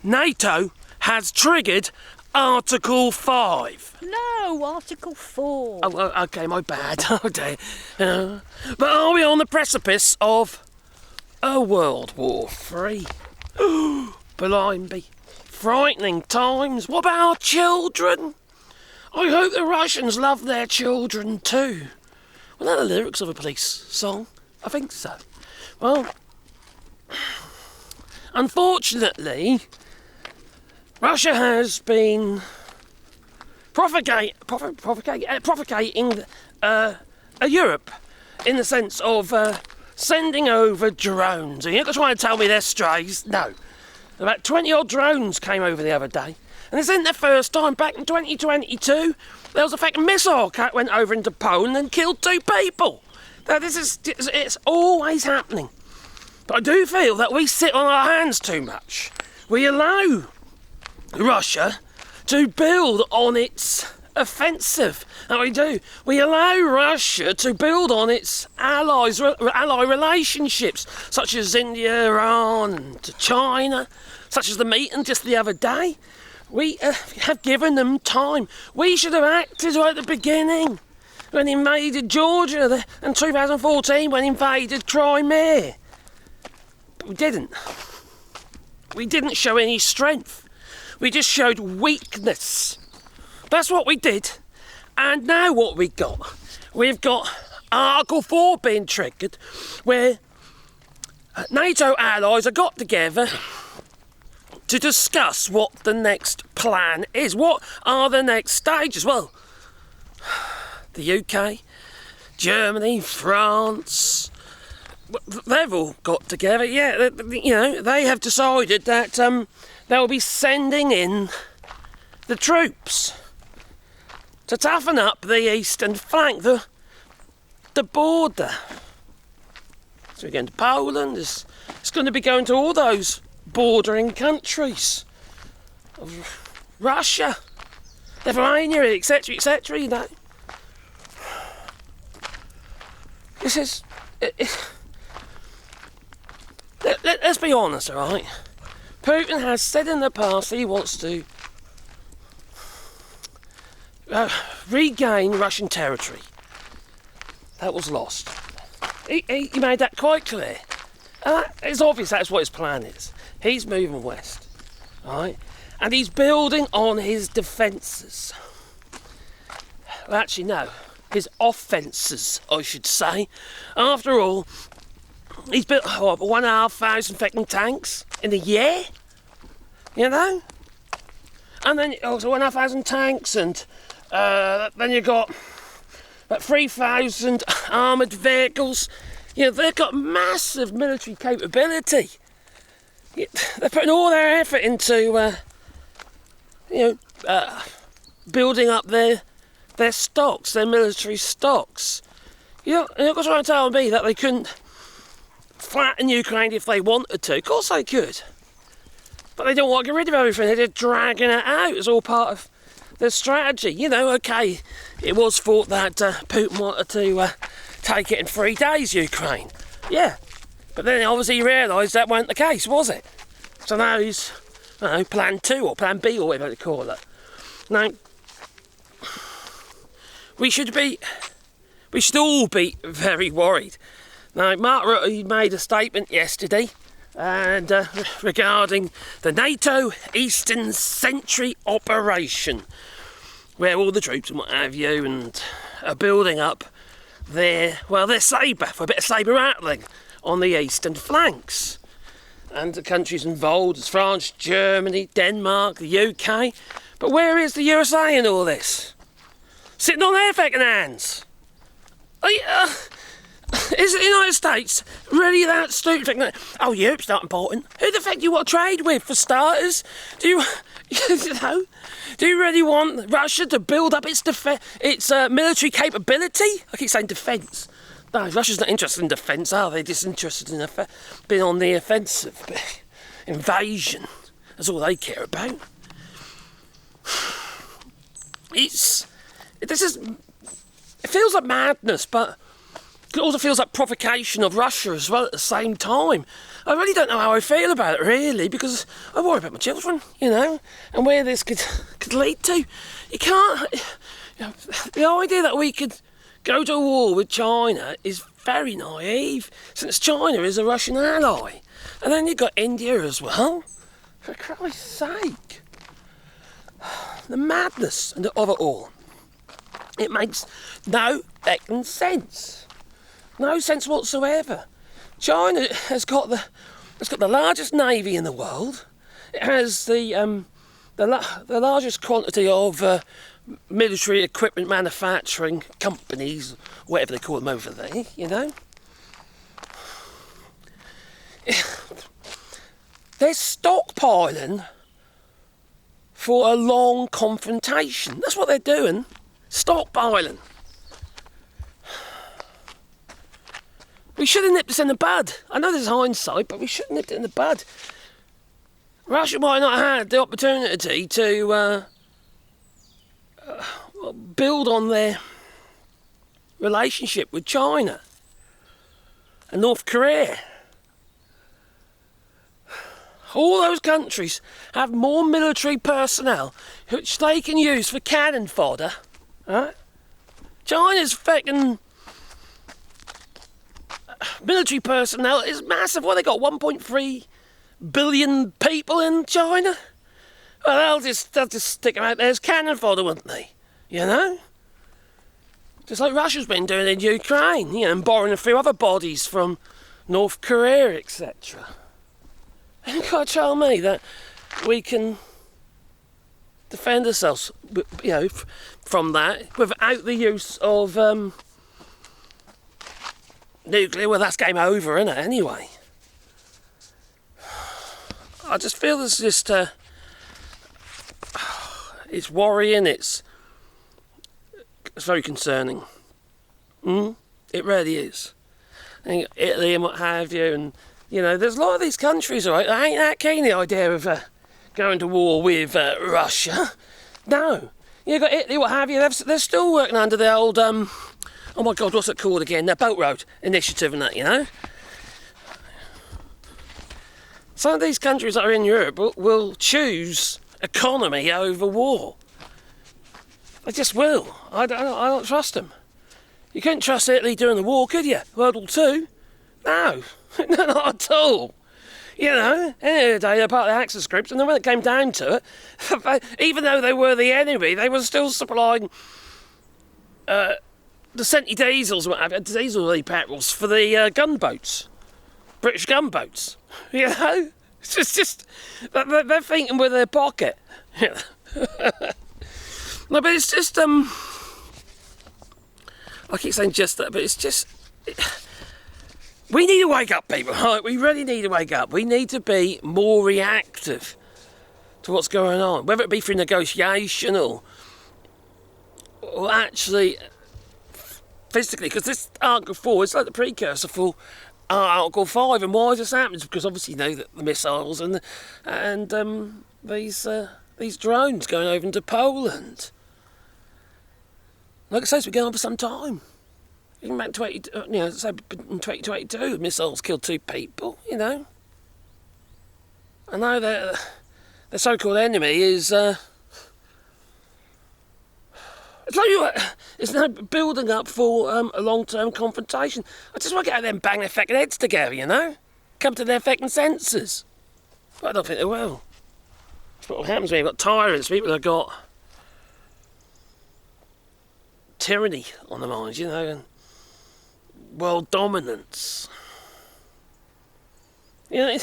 NATO has triggered Article 5. No, Article 4. Oh, okay, my bad. Oh, dear. But are we on the precipice of a World War III? Blimey. Frightening times. What about our children? I hope the Russians love their children too. Was that the lyrics of a police song? I think so. Well, unfortunately, Russia has been provocating Europe in the sense of sending over drones. And you're not trying to tell me they're strays. No. About 20 odd drones came over the other day. And this isn't the first time. Back in 2022, there was a fucking missile that went over into Poland and killed 2 people. Now, it's always happening. But I do feel that we sit on our hands too much. We allow Russia to build on its offensive. And we do. We allow Russia to build on its ally relationships, such as India, Iran, and China, such as the meeting just the other day. We have given them time. We should have acted right at the beginning, when he invaded Georgia, in 2014, when he invaded Crimea. But we didn't. We didn't show any strength. We just showed weakness. That's what we did. And now what we got? We've got Article 4 being triggered, where NATO allies have got together to discuss what the next plan is. What are the next stages? Well, the UK, Germany, France, they've all got together. Yeah, they have decided that they'll be sending in the troops to toughen up the eastern flank, the border. So we're going to Poland. It's going to be going to all those bordering countries of Russia, Lithuania, etc., etc. You know, this is. Let's be honest, all right? Putin has said in the past he wants to regain Russian territory that was lost. He made that quite clear. It's obvious that's what his plan is. He's moving west, right? And he's building on his defences. Well, actually, no. His offences, I should say. After all, he's built 1,500 fucking tanks in a year, you know? And then also 1,500 tanks, and then you've got about 3,000 armoured vehicles. You know, they've got massive military capability. They're putting all their effort into, building up their stocks, their military stocks. You're not trying to tell me that they couldn't flatten Ukraine if they wanted to. Of course they could. But they don't want to get rid of everything. They're just dragging it out. It's all part of their strategy. You know, okay, it was thought that Putin wanted to take it in 3 days, Ukraine. Yeah. But then obviously he realised that wasn't the case, was it? So now he's, plan 2 or plan B or whatever they call it. Now, we should all be very worried. Now, Mark Rutte made a statement yesterday and regarding the NATO Eastern Sentry operation, where all the troops and what have you and are building up their sabre, for a bit of sabre rattling on the eastern flanks. And the countries involved is France, Germany, Denmark, the UK. But where is the USA in all this? Sitting on their fucking hands. Is the United States really that stupid? Oh, Europe's not important. Who the fuck do you want to trade with, for starters? Do you really want Russia to build up its military capability? I keep saying defence. No, Russia's not interested in defence, are they? Just interested in being on the offensive. Invasion. That's all they care about. It feels like madness, but it also feels like provocation of Russia as well at the same time. I really don't know how I feel about it, really, because I worry about my children, you know, and where this could lead to. You can't... You know, the idea that we could go to war with China is very naive, since China is a Russian ally. And then you've got India as well. For Christ's sake. The madness of it all. It makes no fucking sense. No sense whatsoever. China has got the largest navy in the world. It has the largest quantity of military equipment manufacturing companies, whatever they call them over there, you know. They're stockpiling for a long confrontation. That's what they're doing. Stockpiling. We should have nipped this in the bud. I know this is hindsight, but we should have nipped it in the bud. Russia might not have had the opportunity to build on their relationship with China and North Korea. All those countries have more military personnel which they can use for cannon fodder. Right? China's fucking military personnel is massive. What, they got 1.3 billion people in China? Well, they'll just stick them out there as cannon fodder, wouldn't they? You know? Just like Russia's been doing in Ukraine, you know, and borrowing a few other bodies from North Korea, etc. And you can't tell me that we can defend ourselves, you know, from that without the use of nuclear. Well, that's game over, isn't it, anyway? I just feel there's just... it's worrying, it's very concerning. It really is. And Italy and what have you, and, you know, there's a lot of these countries, all right, I ain't that keen the idea of going to war with Russia. No. You've got Italy, what have you, they're still working under the old... oh my God, what's it called again? The Belt Road Initiative and that, you know? Some of these countries that are in Europe will choose economy over war. They just will. I don't trust them. You couldn't trust Italy during the war, could you? World War II? No. No, not at all. You know, at the end of the day, they're part of the Axis groups, and then when it came down to it, even though they were the enemy, they were still supplying the Centi diesels, diesel petrols for the gunboats, British gunboats. You know, it's just they're thinking with their pocket. No, but it's just I keep saying just that, but it's just we need to wake up, people. Right? We really need to wake up. We need to be more reactive to what's going on, whether it be through negotiation or actually physically, because this Article 4 is like the precursor for Article 5, and why this happens? Because obviously you know that the missiles and these drones going over into Poland. Like I say, it's been going on for some time. Even back in 2022, missiles killed 2 people. You know. I know that the so-called enemy is. It's now building up for a long-term confrontation. I just want to get out there and bang their fucking heads together, you know? Come to their fucking senses. But I don't think they will. That's what happens when you've got tyrants, people that have got tyranny on their minds, you know, and world dominance. You know,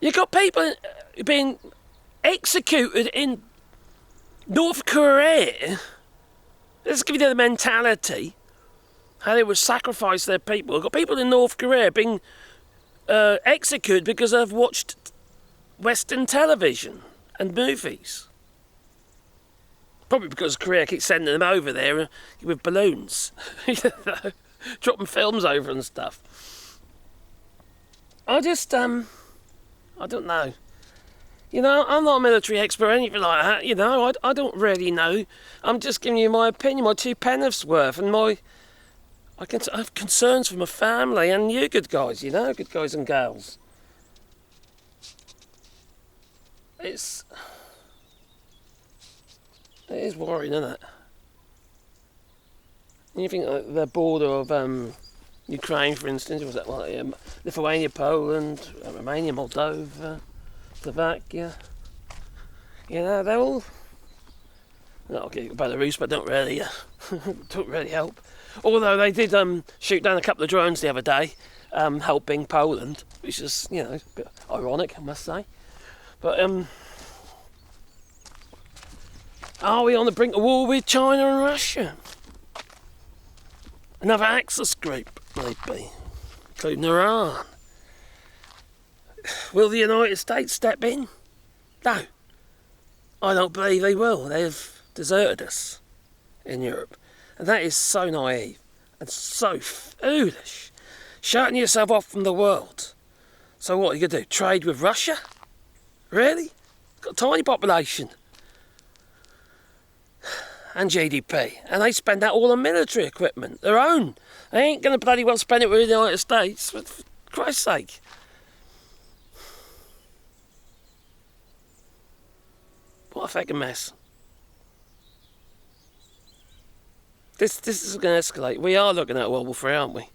you've got people being executed in North Korea. Let's give you the mentality, how they would sacrifice their people. We've got people in North Korea being executed because they've watched Western television and movies. Probably because Korea keeps sending them over there with balloons, you know, dropping films over and stuff. I don't know. You know, I'm not a military expert or anything like that, you know, I don't really know. I'm just giving you my opinion, my 2 penn'orths worth, and I have concerns for my family and you good guys, you know, good guys and girls. It is worrying, isn't it? You think like the border of Ukraine, for instance, was that like Lithuania, Poland, Romania, Moldova, Slovakia? You know, they're all. Okay, Belarus, but don't really help. Although they did shoot down a couple of drones the other day, helping Poland, which is, you know, a bit ironic, I must say. But are we on the brink of war with China and Russia? Another Axis group, maybe, including Iran. Will the United States step in? No. I don't believe they will. They've deserted us in Europe. And that is so naive and so foolish. Shutting yourself off from the world. So what are you going to do? Trade with Russia? Really? Got a tiny population. And GDP. And they spend that all on military equipment. Their own. They ain't going to bloody well spend it with the United States. For Christ's sake. What a fucking mess. This is going to escalate. We are looking at World War III, aren't we?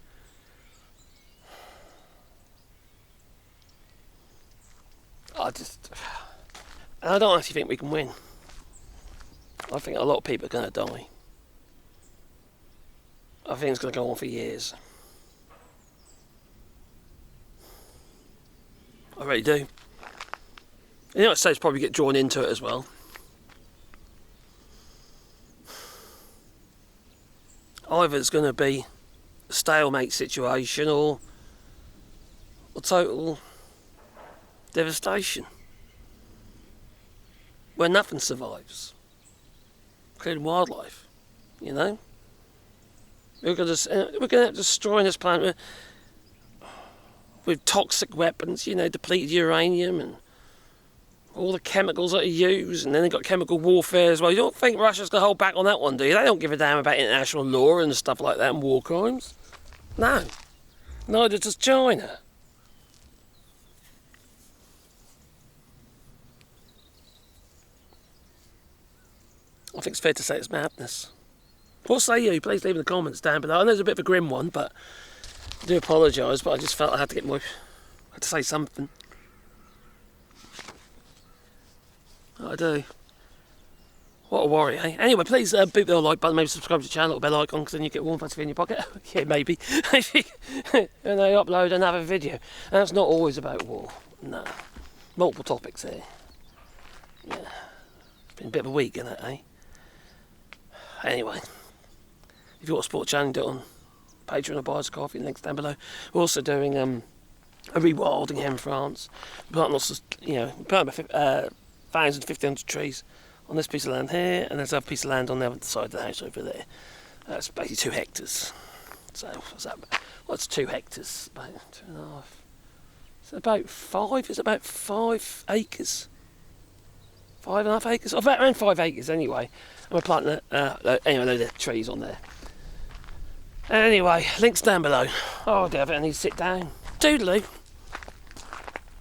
I don't actually think we can win. I think a lot of people are going to die. I think it's going to go on for years. I really do. The United States probably get drawn into it as well. Either it's going to be a stalemate situation or total devastation where nothing survives, including wildlife. You know, we're going to have destroying this planet with toxic weapons. You know, depleted uranium and all the chemicals that are used, and then they've got chemical warfare as well. You don't think Russia's going to hold back on that one, do you? They don't give a damn about international law and stuff like that and war crimes. No. Neither does China. I think it's fair to say it's madness. What say you? Please leave in the comments down below. I know it's a bit of a grim one, but I do apologise, but I just felt I had to say something. I do. What a worry, eh? Anyway, please beat the like button, maybe subscribe to the channel, bell icon, because then you get warm fancy in your pocket. Yeah, maybe. And I upload another video. And that's not always about war. No. Multiple topics here. Yeah. It's been a bit of a week, isn't it, eh? Anyway. If you want a sport channel, do it on Patreon or buy us a coffee, links down below. We're also doing a rewilding here in France. We're planting lots of, planting 1,000 to 1,500 trees on this piece of land here, and there's another piece of land on the other side of the house over there. That's basically 2 hectares. So, what's that? What's 2 hectares? About 2.5. It's about 5. It's about 5 acres. 5.5 acres. About around 5 acres anyway. And we're planting anyway, load of trees on there. Anyway, links down below. Oh dear, I need to sit down. Toodaloo.